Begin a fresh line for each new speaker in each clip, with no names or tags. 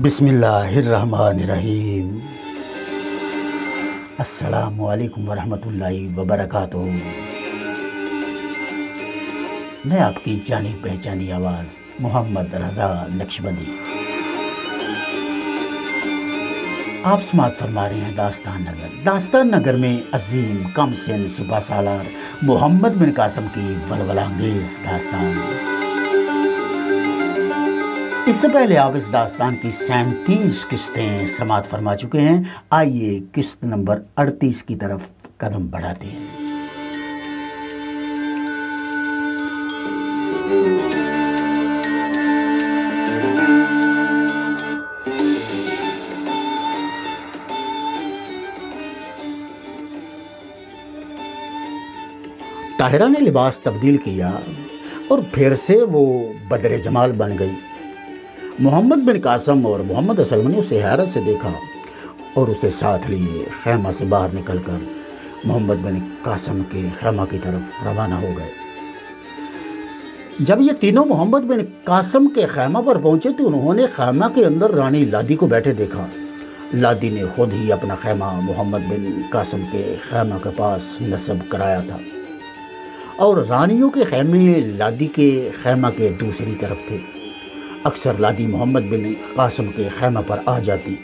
بسم اللہ الرحمن الرحیم۔ السلام علیکم ورحمۃ اللہ وبرکاتہ۔ میں آپ کی جانی پہچانی آواز محمد رضا نقشبندی۔ آپ سماعت فرما رہے ہیں داستان نگر۔ داستان نگر میں عظیم کم سن سپہ سالار محمد بن قاسم کی ولولہ انگیز داستان۔ اس سے پہلے آپ اس داستان کی 37 قسطیں سماعت فرما چکے ہیں۔ آئیے قسط نمبر 38 کی طرف قدم بڑھاتے ہیں۔ طاہرہ نے لباس تبدیل کیا اور پھر سے وہ بدر جمال بن گئی۔ محمد بن قاسم اور محمد اسلم نے اسے حیرت سے دیکھا اور اسے ساتھ لیے خیمہ سے باہر نکل کر محمد بن قاسم کے خیمہ کی طرف روانہ ہو گئے۔ جب یہ تینوں محمد بن قاسم کے خیمہ پر پہنچے تو انہوں نے خیمہ کے اندر رانی لادی کو بیٹھے دیکھا۔ لادی نے خود ہی اپنا خیمہ محمد بن قاسم کے خیمہ کے پاس نصب کرایا تھا اور رانیوں کے خیمے لادی کے خیمہ کے دوسری طرف تھے۔ اکثر لادی محمد بن قاسم کے خیمہ پر آ جاتی،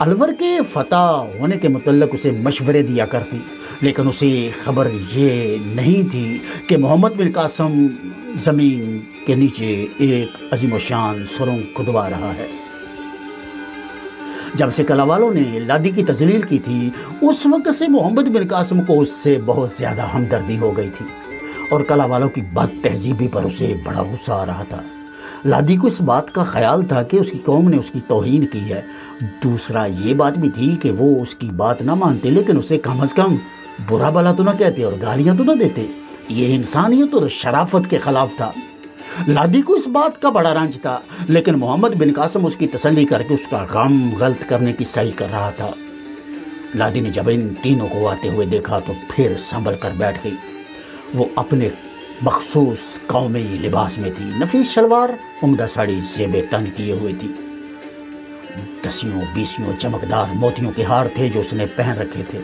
الور کے فتح ہونے کے متعلق اسے مشورے دیا کرتی، لیکن اسے خبر یہ نہیں تھی کہ محمد بن قاسم زمین کے نیچے ایک عظیم و شان سرنگ کھدوا رہا ہے۔ جب سے کلا والوں نے لادی کی تذلیل کی تھی، اس وقت سے محمد بن قاسم کو اس سے بہت زیادہ ہمدردی ہو گئی تھی اور کلا والوں کی بد تہذیبی پر اسے بڑا غصہ آ رہا تھا۔ لادی کو اس بات کا خیال تھا کہ اس کی قوم نے اس کی توہین کی ہے۔ دوسرا یہ بات بھی تھی کہ وہ اس کی بات نہ مانتے، لیکن اسے کم از کم برا بھلا تو نہ کہتے اور گالیاں تو نہ دیتے۔ یہ انسانیت اور شرافت کے خلاف تھا۔ لادی کو اس بات کا بڑا رنج تھا، لیکن محمد بن قاسم اس کی تسلی کر کے اس کا غم غلط کرنے کی سعی کر رہا تھا۔ لادی نے جب ان تینوں کو آتے ہوئے دیکھا تو پھر سنبھل کر بیٹھ گئی۔ وہ اپنے مخصوص قومی لباس میں تھی، نفیس شلوار، عمدہ ساڑی زیب تن کیے ہوئے تھی۔ دسیوں بیسیوں چمکدار موتیوں کے ہار تھے جو اس نے پہن رکھے تھے۔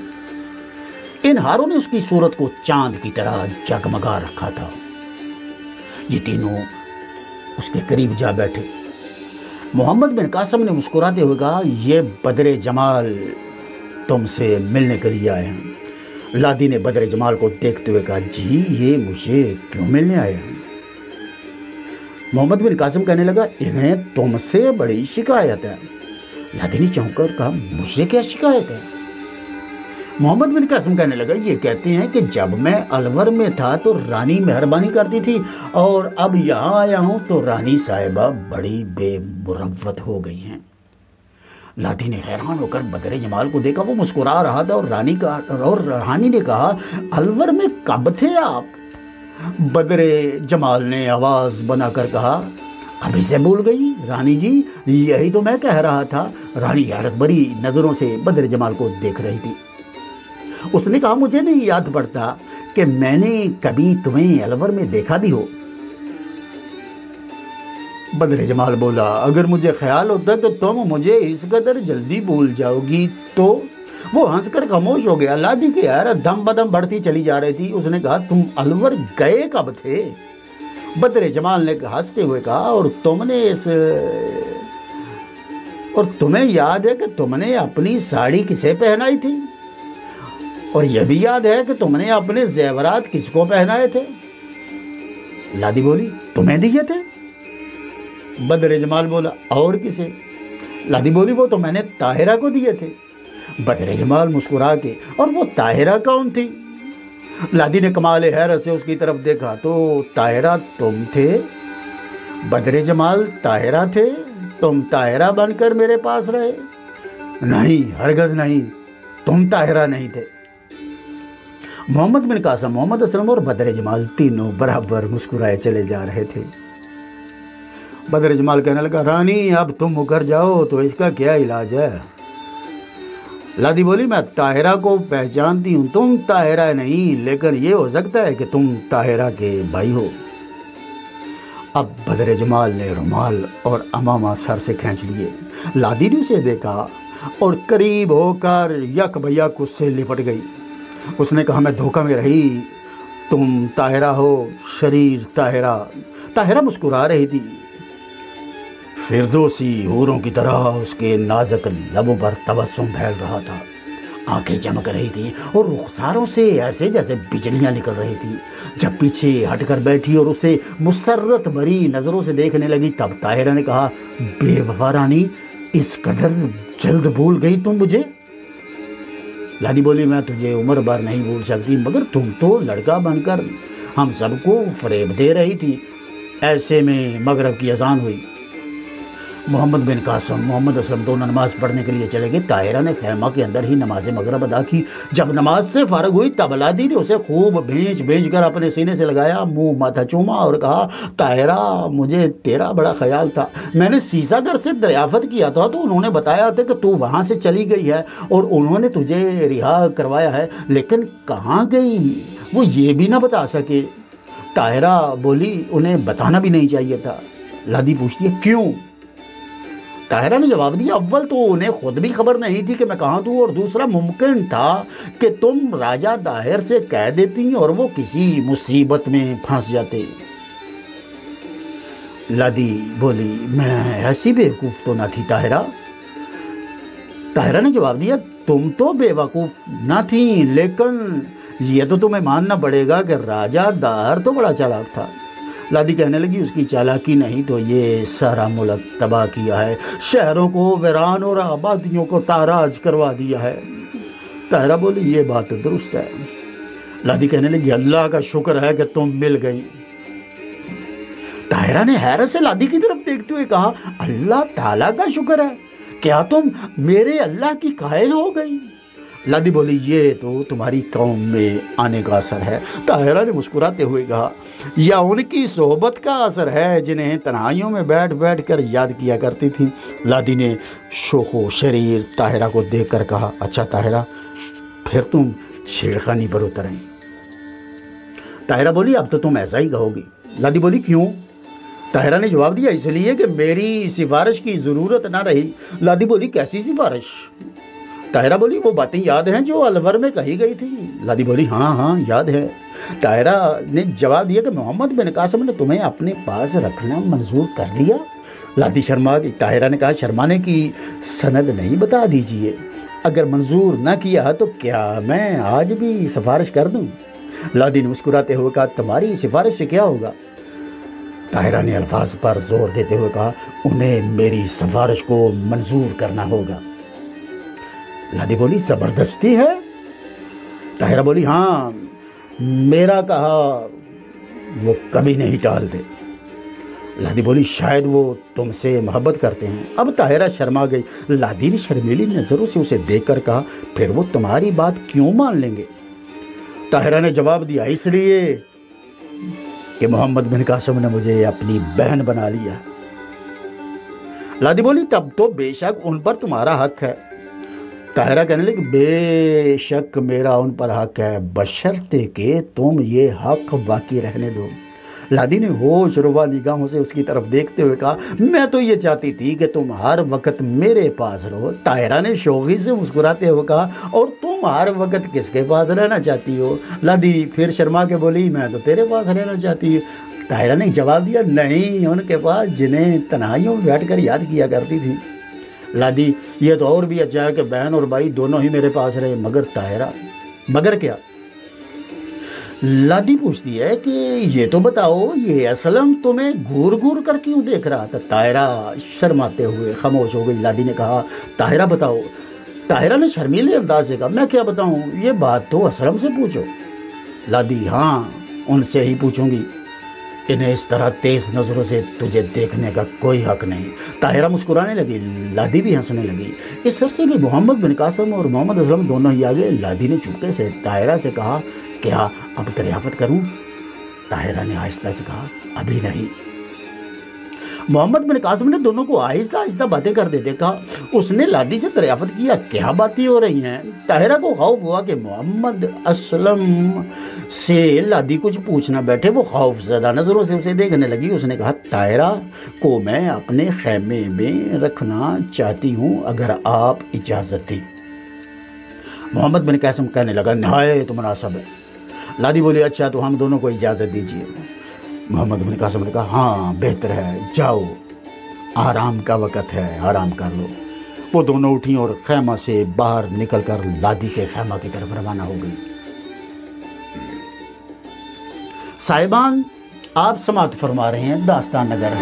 ان ہاروں نے اس کی صورت کو چاند کی طرح جگمگا رکھا تھا۔ یہ تینوں اس کے قریب جا بیٹھے۔ محمد بن قاسم نے مسکراتے ہوئے کہا، یہ بدر جمال تم سے ملنے کے لیے آئے ہیں۔ لادی نے بدر جمال کو دیکھتے ہوئے کہا، جی یہ مجھے کیوں ملنے آئے ہیں؟ محمد بن قاسم کہنے لگا، انہیں تم سے بڑی شکایت ہے۔ لادی نے چونک کر کہا، مجھے کیا شکایت ہے؟ محمد بن قاسم کہنے لگا، یہ کہتے ہیں کہ جب میں الور میں تھا تو رانی مہربانی کرتی تھی اور اب یہاں آیا ہوں تو رانی صاحبہ بڑی بے مروت ہو گئی ہیں۔ لادی نے حیران ہو کر بدر جمال کو دیکھا، وہ مسکرا رہا تھا اور رانی نے کہا، الور میں کب تھے آپ؟ بدر جمال نے آواز بنا کر کہا، ابھی سے بھول گئی رانی جی، یہی تو میں کہہ رہا تھا۔ رانی حیرت بھری نظروں سے بدر جمال کو دیکھ رہی تھی۔ اس نے کہا، مجھے نہیں یاد پڑتا کہ میں نے کبھی تمہیں الور میں دیکھا بھی ہو۔ بدر جمال بولا، اگر مجھے خیال ہوتا کہ تم مجھے اس قدر جلدی بھول جاؤ گی تو۔ وہ ہنس کر خاموش ہو گیا۔ لادی کی حیرت دم بدم بڑھتی چلی جا رہی تھی۔ اس نے کہا، تم الور گئے کب تھے؟ بدر جمال نے ہنستے ہوئے کہا، اور تمہیں یاد ہے کہ تم نے اپنی ساڑی کسے پہنائی تھی؟ اور یہ بھی یاد ہے کہ تم نے اپنے زیورات کس کو پہنائے تھے؟ لادی بولی، تمہیں دیے تھے؟ بدر جمال بولا، اور کسے؟ لادی بولی، وہ تو میں نے طاہرہ کو دیے تھے۔ بدر جمال مسکرا کے، اور وہ طاہرہ کون تھی؟ لادی نے کمال حیرت سے اس کی طرف دیکھا، تو طاہرہ تم تھے؟ بدر جمال طاہرہ تھے؟ تم طاہرہ بن کر میرے پاس رہے؟ نہیں، ہرگز نہیں، تم طاہرہ نہیں تھے۔ محمد بن قاسم، محمد اسلم اور بدر جمال تینوں برابر مسکرائے چلے جا رہے تھے۔ بدر جمال کہنے لگا، رانی اب تم مکر جاؤ تو اس کا کیا علاج ہے؟ لادی بولی، میں طاہرہ کو پہچانتی ہوں، تم طاہرہ نہیں، لیکن یہ ہو سکتا ہے کہ تم طاہرہ کے بھائی ہو۔ اب بدر جمال نے رومال اور امامہ سر سے کھینچ لیے۔ لادی نے اسے دیکھا اور قریب ہو کر یک بیک اس سے لپٹ گئی۔ اس نے کہا میں دھوکہ میں رہی، تم طاہرہ ہو، شریر طاہرہ۔ طاہرہ مسکرا رہی تھی، فردوسی حوروں کی طرح اس کے نازک لبوں پر تبسم پھیل رہا تھا، آنکھیں چمک رہی تھی اور رخساروں سے ایسے جیسے بجلیاں نکل رہی تھی۔ جب پیچھے ہٹ کر بیٹھی اور اسے مسرت بھری نظروں سے دیکھنے لگی تب طاہرہ نے کہا بے وفا رانی، اس قدر جلد بھول گئی تم مجھے؟ لادی بولی میں تجھے عمر بھر نہیں بھول سکتی، مگر تم تو لڑکا بن کر ہم سب کو فریب دے رہی تھی۔ ایسے میں مغرب کی اذان ہوئی۔ محمد بن قاسم، محمد اسلم دونوں نماز پڑھنے کے لیے چلے گئے۔ طاہرہ نے خیمہ کے اندر ہی نماز مغرب ادا کی۔ جب نماز سے فارغ ہوئی تب لادی نے اسے خوب بھینچ کر اپنے سینے سے لگایا، منہ ماتھا چوما اور کہا طاہرہ مجھے تیرا بڑا خیال تھا، میں نے سیسا گھر سے دریافت کیا تھا تو انہوں نے بتایا تھا کہ تو وہاں سے چلی گئی ہے اور انہوں نے تجھے رہا کروایا ہے، لیکن کہاں گئی وہ یہ بھی نہ بتا سکے۔ طاہرہ بولی انہیں بتانا بھی نہیں چاہیے تھا۔ لادی پوچھتی ہے کیوں؟ طاہرہ نے جواب دیا اول تو انہیں خود بھی خبر نہیں تھی کہ میں کہاں تھوں، اور دوسرا ممکن تھا کہ تم راجہ داہر سے کہہ دیتی اور وہ کسی مصیبت میں پھنس جاتے۔ لادی بولی میں ایسی بیوقوف تو نہ تھی طاہرہ۔ طاہرہ نے جواب دیا تم تو بے وقوف نہ تھیں، لیکن یہ تو تمہیں ماننا پڑے گا کہ راجہ داہر تو بڑا چالاک تھا۔ لادی کہنے لگی اس کی چالاکی نہیں تو یہ سارا ملک تباہ کیا ہے، شہروں کو ویران اور آبادیوں کو تاراج کروا دیا ہے۔ طاہرہ بولی یہ بات درست ہے۔ لادی کہنے لگی اللہ کا شکر ہے کہ تم مل گئی۔ طاہرہ نے حیرت سے لادی کی طرف دیکھتے ہوئے کہا اللہ تعالیٰ کا شکر ہے، کیا تم میرے اللہ کی قائل ہو گئی؟ لادی بولی یہ تو تمہاری قوم میں آنے کا اثر ہے۔ طاہرہ نے مسکراتے ہوئے کہا یا ان کی صحبت کا اثر ہے جنہیں تنہائیوں میں بیٹھ کر یاد کیا کرتی تھی۔ لادی نے شوخ و شریر طاہرہ کو دیکھ کر کہا اچھا طاہرہ پھر تم چھیڑخانی پر اتر آئی؟ طاہرہ بولی اب تو تم ایسا ہی کہو گی۔ لادی بولی کیوں؟ طاہرہ نے جواب دیا اس لیے کہ میری سفارش کی ضرورت نہ رہی۔ لادی بولی کیسی سفارش؟ طاہرہ بولی وہ باتیں یاد ہیں جو الور میں کہی گئی تھی۔ لادی بولی ہاں یاد ہے۔ طاہرہ نے جواب دیا کہ محمد بن قاسم نے تمہیں اپنے پاس رکھنا منظور کر دیا۔ لادی شرما گئی۔ طاہرہ نے کہا شرمانے کی سند نہیں بتا دیجئے، اگر منظور نہ کیا تو کیا میں آج بھی سفارش کر دوں؟ لادی نے مسکراتے ہوئے کہا تمہاری سفارش سے کیا ہوگا؟ طاہرہ نے الفاظ پر زور دیتے ہوئے کہا انہیں میری سفارش کو منظور کرنا ہوگا۔ لادی بولی زبردستی ہے؟ طاہرہ بولی ہاں، میرا کہا وہ کبھی نہیں ٹالتے۔ لادی بولی شاید وہ تم سے محبت کرتے ہیں۔ اب طاہرہ شرما گئی۔ لادی نے شرمیلی نظروں سے اسے دیکھ کر کہا پھر وہ تمہاری بات کیوں مان لیں گے؟ طاہرہ نے جواب دیا اس لیے کہ محمد بن قاسم نے مجھے اپنی بہن بنا لیا۔ لادی بولی تب تو بے شک ان پر تمہارا حق ہے۔ طاہرہ کہنے لگی بے شک میرا ان پر حق ہے بشرطے کہ تم یہ حق باقی رہنے دو۔ لادی نے ہوش ربا نگاہوں سے اس کی طرف دیکھتے ہوئے کہا میں تو یہ چاہتی تھی کہ تم ہر وقت میرے پاس رہو۔ طاہرہ نے شوخی سے مسکراتے ہوئے کہا اور تم ہر وقت کس کے پاس رہنا چاہتی ہو؟ لادی پھر شرما کے بولی میں تو تیرے پاس رہنا چاہتی ہوں۔ طاہرہ نے جواب دیا نہیں، ان کے پاس جنہیں تنہائیوں میں بیٹھ کر یاد کیا کرتی تھی۔ لادی یہ تو اور بھی اچھا ہے کہ بہن اور بھائی دونوں ہی میرے پاس رہے، مگر طاہرہ مگر کیا؟ لادی پوچھتی ہے کہ یہ تو بتاؤ یہ اسلم تمہیں گور گور کر کیوں دیکھ رہا تھا؟ طاہرہ شرماتے ہوئے خاموش ہو گئی۔ لادی نے کہا طاہرہ بتاؤ۔ طاہرہ نے شرمیلے انداز سے کہا میں کیا بتاؤں، یہ بات تو اسلم سے پوچھو۔ لادی ہاں ان سے ہی پوچھوں گی، انہیں اس طرح تیز نظروں سے تجھے دیکھنے کا کوئی حق نہیں۔ طاہرہ مسکرانے لگی، لادی بھی ہنسنے لگی۔ اس عرصے میں محمد بن قاسم اور محمد اسلم دونوں ہی آگے۔ لادی نے چپکے سے طاہرہ سے کہا کیا اب دریافت کروں؟ طاہرہ نے آہستہ سے کہا ابھی نہیں۔ मोहम्मद बिन कासिम ने दोनों को आहिस्ता आहिस्ता बातें करते देखा। उसने लादी से दरियाफ्त किया, क्या बातें हो रही हैं? ताहिरा को खौफ हुआ कि मोहम्मद असलम से लादी कुछ पूछना बैठे। वो खौफजदा नज़रों से उसे देखने लगी। उसने कहा, ताहिरा को मैं अपने खैमे में रखना चाहती हूँ, अगर आप इजाज़त दी। मोहम्मद बिन कासिम कहने लगा, नहायत मुनासिब है। लादी बोली, अच्छा तो हम दोनों को इजाज़त दीजिए। मोहम्मद बिन कासिम ने कहा, हाँ बेहतर है, जाओ, आराम का वक़्त है, आराम कर लो। वो दोनों उठी और खैमा से बाहर निकलकर लादी के खैमा की तरफ रवाना हो गई। साहिबान, आप समाअत फरमा रहे हैं दास्तान नगर।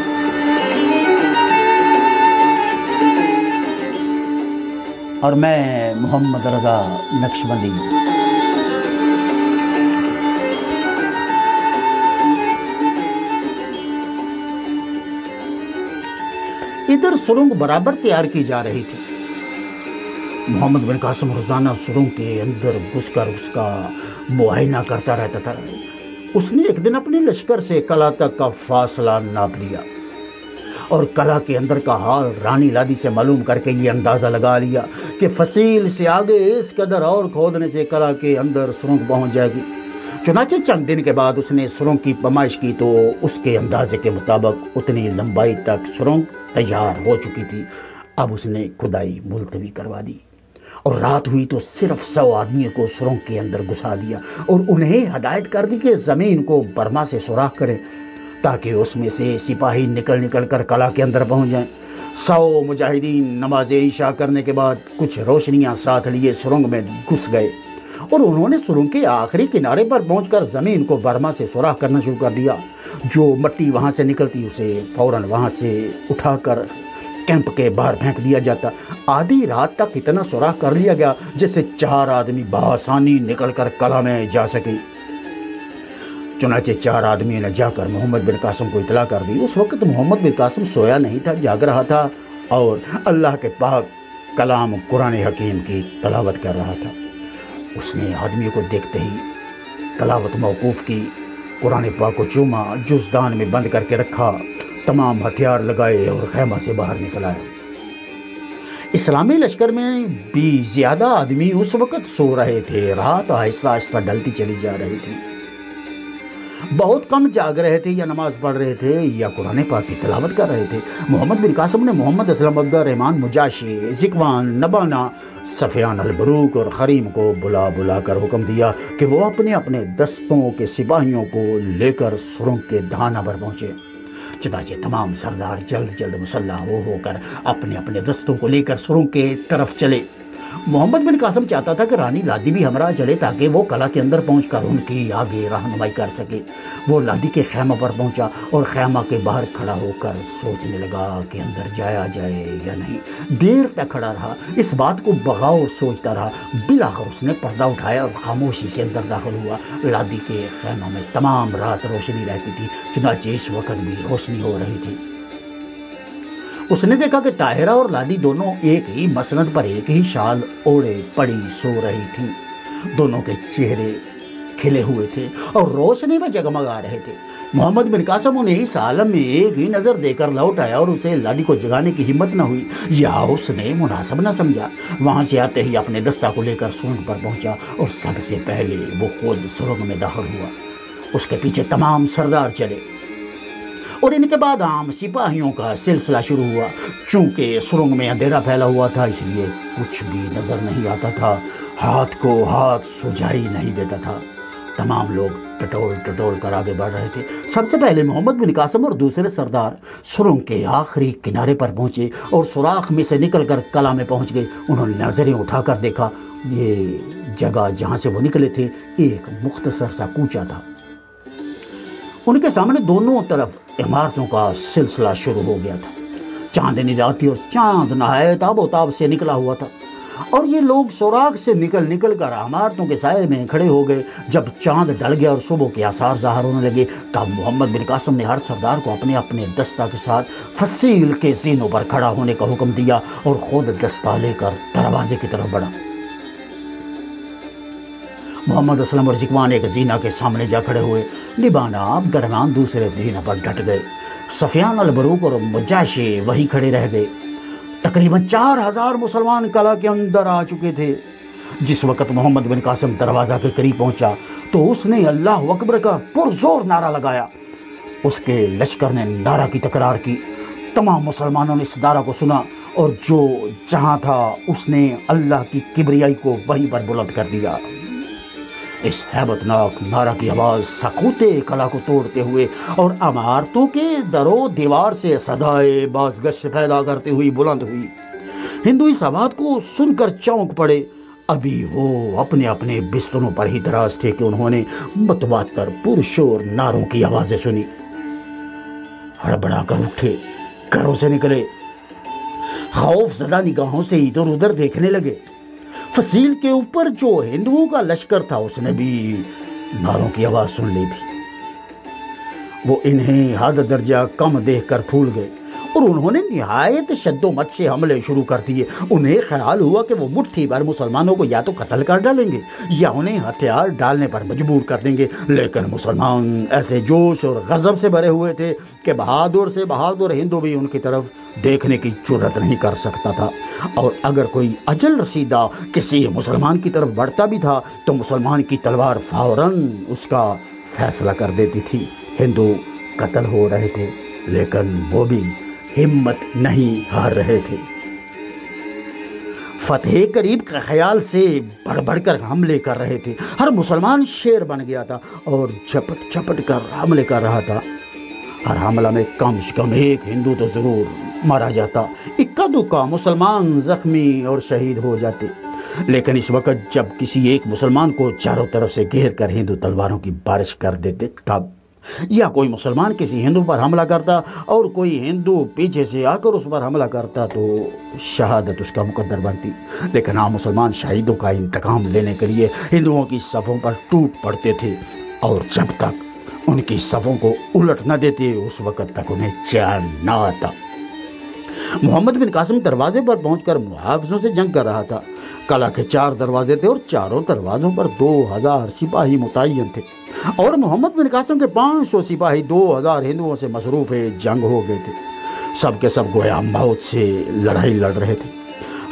और मैं मोहम्मद रज़ा नक्शबंदी। इधर सुरंग बराबर तैयार की जा रही थी। मोहम्मद बिन कासिम रोज़ाना सुरंग के अंदर घुसकर उसका मुआयना करता रहता था। उसने एक दिन अपने लश्कर से कला तक का फासला नाप लिया और कला के अंदर का हाल रानी लादी से मालूम करके ये अंदाज़ा लगा लिया कि फसील से आगे इस कदर और खोदने से कला के अंदर सुरंग पहुंच जाएगी। चुनाचे चंद दिन के बाद उसने सुरंग की पैमाइश की तो उसके अंदाजे के मुताबिक उतनी लंबाई तक सुरंग तैयार हो चुकी थी। अब उसने खुदाई मुलतवी करवा दी और रात हुई तो सिर्फ 100 आदमियों को सुरंग के अंदर घुसा दिया और उन्हें हदायत कर दी कि ज़मीन को बर्मा से सुराख करें ताकि उसमें से सिपाही निकल निकल कर कला के अंदर पहुंच जाएं। 100 मुजाहिदीन नमाज ईशा करने के बाद कुछ रोशनियां साथ लिए सुरंग में घुस गए और उन्होंने सुरंग के आखिरी किनारे पर पहुंचकर ज़मीन को बर्मा से सुराख करना शुरू कर दिया। जो मट्टी वहाँ से निकलती उसे फ़ौरन वहाँ से उठाकर कैंप के बाहर फेंक दिया जाता। आधी रात तक इतना सुराख कर लिया गया जिससे 4 आदमी बआसानी निकलकर कला में जा सके। चुनाचे 4 आदमियों ने जाकर मोहम्मद बिन कासिम को इतला कर दी। उस वक्त मोहम्मद बिन कासिम सोया नहीं था, जाग रहा था और अल्लाह के पाक कलाम कुरान हकीम की तलावत कर रहा था। उसने आदमियों को देखते ही तलावत मौकूफ़ की, कुरान पाक को चूमा, जुज़दान में बंद करके रखा, तमाम हथियार लगाए और खैमा से बाहर निकल आया। इस्लामी लश्कर में भी ज़्यादा आदमी उस वक़्त सो रहे थे। रात आहिस्ता आहिस्ता ढलती चली जा रही थी। बहुत कम जाग रहे थे या नमाज पढ़ रहे थे या कुरान पाक की तिलावत कर रहे थे। मोहम्मद बिन कासिम ने मोहम्मद असलम, अब्दुर्रहमान मुजाशी, ज़िकवान, नबाना, सफ़ियान अल-बरूक और खरीम को बुला बुला कर हुक्म दिया कि वो अपने अपने दस्तों के सिपाहियों को लेकर सुरंग के धाना पर पहुँचे। चुनांचे तमाम सरदार जल्द जल्द मुसल्लह होकर अपने अपने दस्तों को लेकर सुरंग के तरफ चले। मोहम्मद बिन कासिम चाहता था कि रानी लादी भी हमरा चले ताकि वो कला के अंदर पहुंचकर उनकी आगे रहनुमाई कर सके। वो लादी के खैमा पर पहुंचा और खैमा के बाहर खड़ा होकर सोचने लगा कि अंदर जाया जाए या नहीं। देर तक खड़ा रहा, इस बात को बगाओर सोचता रहा। बिलाखिर उसने पर्दा उठाया और खामोशी से अंदर दाखिल हुआ। लादी के खैमा में तमाम रात रोशनी रहती थी, चुनांचे इस वक्त भी रोशनी हो रही थी। उसने देखा कि ताहिरा और लादी दोनों एक ही मसनद पर एक ही शाल ओढ़े पड़ी सो रही थीं। दोनों के चेहरे खिले हुए थे और रोशनी में जगमगा रहे थे। मोहम्मद बिन कासिम उन्हें इस आलम में एक ही नज़र देकर लौट आया और उसे लादी को जगाने की हिम्मत न हुई या उसने मुनासिब न समझा। वहाँ से आते ही अपने दस्ता को लेकर सुरंग पर पहुँचा और सबसे पहले वो खुद सुरंग में दाखिल हुआ। उसके पीछे तमाम सरदार चले और इनके बाद आम सिपाहियों का सिलसिला शुरू हुआ। चूँकि सुरंग में अंधेरा फैला हुआ था इसलिए कुछ भी नज़र नहीं आता था, हाथ को हाथ सुझाई नहीं देता था। तमाम लोग टटोल टटोल कर आगे बढ़ रहे थे। सबसे पहले मोहम्मद बिन कासिम और दूसरे सरदार सुरंग के आखिरी किनारे पर पहुँचे और सुराख में से निकलकर कला में पहुँच गए। उन्होंने नज़रें उठाकर देखा, ये जगह जहाँ से वो निकले थे एक मुख्तसर सा कूचा था। उनके सामने दोनों तरफ इमारतों का सिलसिला शुरू हो गया था। चांदनी रात थी और चांद नहायत आबोताब से निकला हुआ था और ये लोग सुराख से निकल निकल कर इमारतों के साए में खड़े हो गए। जब चांद ढल गया और सुबह के आसार ज़ाहिर होने लगे तब मोहम्मद बिन कासिम ने हर सरदार को अपने अपने दस्ता के साथ फसील के सीनों पर खड़ा होने का हुक्म दिया और खुद दस्ता लेकर दरवाजे की तरफ बढ़ा। मोहम्मद असलम और ज़िकवान एक जीना के सामने जा खड़े हुए। निबाना अब्दुर्रहमान दूसरे जीना पर डट गए। सफियान अल बरूक और मुजाशे वहीं खड़े रह गए। तकरीबन 4000 मुसलमान कला के अंदर आ चुके थे। जिस वक्त मोहम्मद बिन कासिम दरवाज़ा के करीब पहुंचा तो उसने अल्लाह अकबर का पुरजोर नारा लगाया। उसके लश्कर ने नारा की तकरार की। तमाम मुसलमानों ने इस नारा को सुना और जो जहां था उसने अल्लाह की किबरियाई को वहीं पर बुलंद कर दिया। इस हैबतनाक नारा की आवाज़ सकूते कला को तोड़ते हुए और इमारतों के दरो दीवार से सदाए बाज़गश पैदा करते हुई बुलंद हुई। हिंदू इस आवाज़ को सुनकर चौंक पड़े। अभी वो अपने अपने बिस्तरों पर ही दराज थे कि उन्होंने मतवातर पुरशोर नारों की आवाज़ें सुनी। हड़बड़ा कर उठे, घरों से निकले, खौफ ज़दा निगाहों से इधर उधर देखने लगे। फसील के ऊपर जो हिंदुओं का लश्कर था उसने भी नारों की आवाज़ सुन ली थी। वो इन्हें हद दर्जा कम देखकर फूल गए और उन्होंने निहायत शद्दोमत से हमले शुरू कर दिए। उन्हें ख्याल हुआ कि वो मुट्ठी भर मुसलमानों को या तो कत्ल कर डालेंगे या उन्हें हथियार डालने पर मजबूर कर देंगे। लेकिन मुसलमान ऐसे जोश और गज़ब से भरे हुए थे कि बहादुर से बहादुर हिंदू भी उनकी तरफ देखने की जुर्रत नहीं कर सकता था। और अगर कोई अजल रसीदा किसी मुसलमान की तरफ बढ़ता भी था तो मुसलमान की तलवार फौरन उसका फैसला कर देती थी। हिंदू कत्ल हो रहे थे लेकिन वो भी हिम्मत नहीं हार रहे थे। फतेह करीब का ख्याल से बढ़ बढ़कर हमले कर रहे थे। हर मुसलमान शेर बन गया था और झपट झपट कर हमले कर रहा था। हर हमला में कम से कम एक हिंदू तो ज़रूर मारा जाता, इक्का दुक्का मुसलमान जख्मी और शहीद हो जाते। लेकिन इस वक्त जब किसी एक मुसलमान को चारों तरफ से घेर कर हिंदू तलवारों की बारिश कर देते तब, या कोई मुसलमान किसी हिंदू पर हमला करता और कोई हिंदू पीछे से आकर उस पर हमला करता तो शहादत उसका मुकद्दर बनती। लेकिन आम मुसलमान शहीदों का इंतकाम लेने के लिए हिंदुओं की सफ़ों पर टूट पड़ते थे और जब तक उनकी सफ़ों को उलट न देते उस वक़्त तक उन्हें चैन न आता। मोहम्मद बिन कासिम दरवाजे पर पहुंचकर मुहाफ़िज़ों से जंग कर रहा था। कला के 4 दरवाजे थे और चारों दरवाज़ों पर 2000 सिपाही मुतय्यन थे और मोहम्मद बिन कासिम के 500 सिपाही 2000 हिंदुओं से मसरूफ़ जंग हो गए थे। सब के सब गोया मौत से लड़ाई लड़ रहे थे।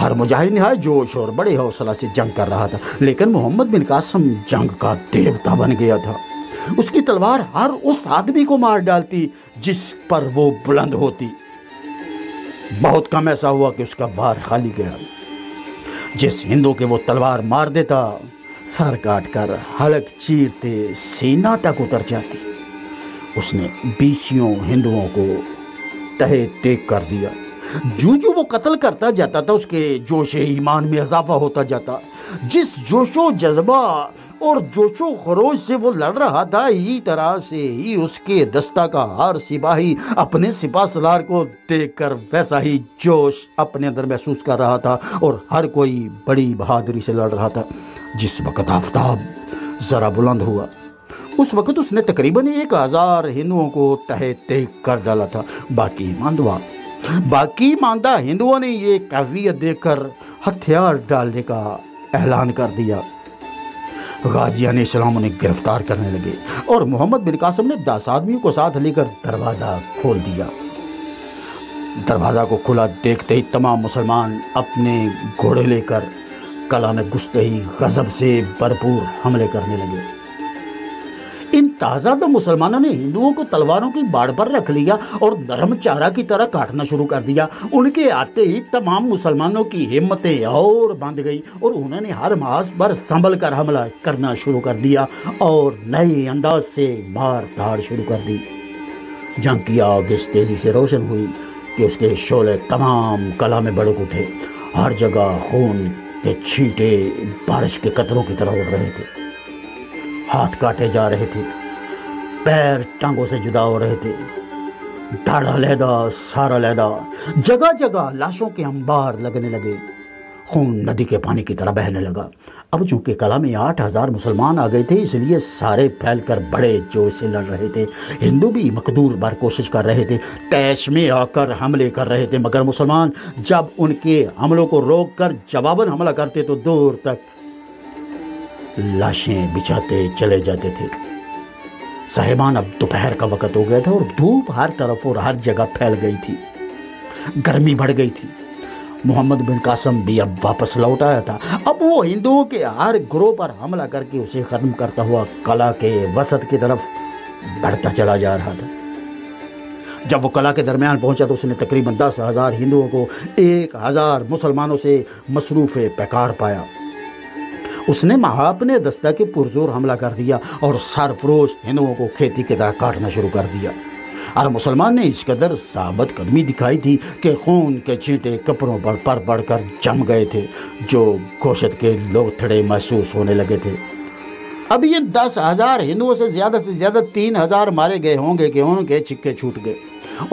हर मुजाहिद निहायत जोश और बड़े हौसला से जंग कर रहा था। लेकिन मोहम्मद बिन कासिम जंग का देवता बन गया था। उसकी तलवार हर उस आदमी को मार डालती जिस पर वो बुलंद होती। बहुत कम ऐसा हुआ कि उसका वार खाली गया। जिस हिंदू के वो तलवार मार देता सर काट कर हलक चीरते सीना तक उतर जाती। उसने 20 हिंदुओं को तहे तेग कर दिया। जो वो कत्ल करता जाता था उसके जोश ईमान में इजाफा होता जाता। जिस जोशो जज्बा और जोशो खरोश से वो लड़ रहा था इसी तरह से ही उसके दस्ता का हर सिपाही अपने सिपा सलार को देखकर वैसा ही जोश अपने अंदर महसूस कर रहा था और हर कोई बड़ी बहादुरी से लड़ रहा था। जिस वक़्त आफताब ज़रा बुलंद हुआ उस वक़्त उसने तकरीबन 1000 हिंदुओं को तहे तेग कर डाला था। बाकी मांदा हिंदुओं ने ये कैफियत देखकर हथियार डालने का ऐलान कर दिया। गाजियान इस्लाम उन्हें गिरफ्तार करने लगे और मोहम्मद बिन कासिम ने 10 आदमियों को साथ लेकर दरवाज़ा खोल दिया। दरवाज़ा को खुला देखते ही तमाम मुसलमान अपने घोड़े लेकर कला में घुसते ही गज़ब से भरपूर हमले करने लगे। इन ताज़ादा मुसलमानों ने हिंदुओं को तलवारों की बाड़ पर रख लिया और नरम चारा की तरह काटना शुरू कर दिया। उनके आते ही तमाम मुसलमानों की हिम्मतें और बंध गई और उन्होंने हर मास पर संभल कर हमला करना शुरू कर दिया और नए अंदाज से मार धाड़ शुरू कर दी। जंग की आग इस तेज़ी से रोशन हुई कि उसके शोले तमाम कला में भड़क उठे। हर जगह खून के छींटे बारिश के कतरों की तरह उड़ रहे थे। हाथ काटे जा रहे थे, पैर टांगों से जुदा हो रहे थे, धड़ अलहदा सारा अलहदा, जगह जगह लाशों के अंबार लगने लगे। खून नदी के पानी की तरह बहने लगा। अब चूंकि कला में 8000 मुसलमान आ गए थे इसलिए सारे फैलकर बड़े जोश से लड़ रहे थे। हिंदू भी मकदूर बार कोशिश कर रहे थे, तैश में आकर हमले कर रहे थे, मगर मुसलमान जब उनके हमलों को रोक कर जवाबन हमला करते तो दूर तक लाशें बिछाते चले जाते थे। साहिबान अब दोपहर का वक़्त हो गया था और धूप हर तरफ और हर जगह फैल गई थी, गर्मी बढ़ गई थी। मोहम्मद बिन कासिम भी अब वापस लौट आया था। अब वो हिंदुओं के हर ग्रोह पर हमला करके उसे ख़त्म करता हुआ कला के वसत की तरफ बढ़ता चला जा रहा था। जब वो कला के दरमियान पहुंचा तो उसने तकरीबन 10,000 हिंदुओं को 1,000 मुसलमानों से मसरूफ़ पैकार पाया। उसने महापने दस्ता के पुरजोर हमला कर दिया और सरफरोश हिंदुओं को खेती की तरह काटना शुरू कर दिया। और मुसलमान ने इस कदर साबत कदमी दिखाई थी कि खून के छींटे कपड़ों पर पड़ कर जम गए थे, जो गोश्त के लोथड़े महसूस होने लगे थे। अब ये 10,000 हिंदुओं से ज़्यादा 3,000 मारे गए होंगे कि उनके छिक्के छूट गए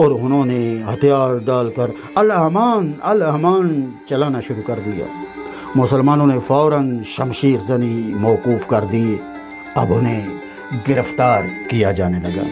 और उन्होंने हथियार डालकर अल-अमान अल-अमान चलाना शुरू कर दिया। मुसलमानों ने फ़ौरन शमशीर ज़नी मौकूफ़ कर दी। अब उन्हें गिरफ्तार किया जाने लगा।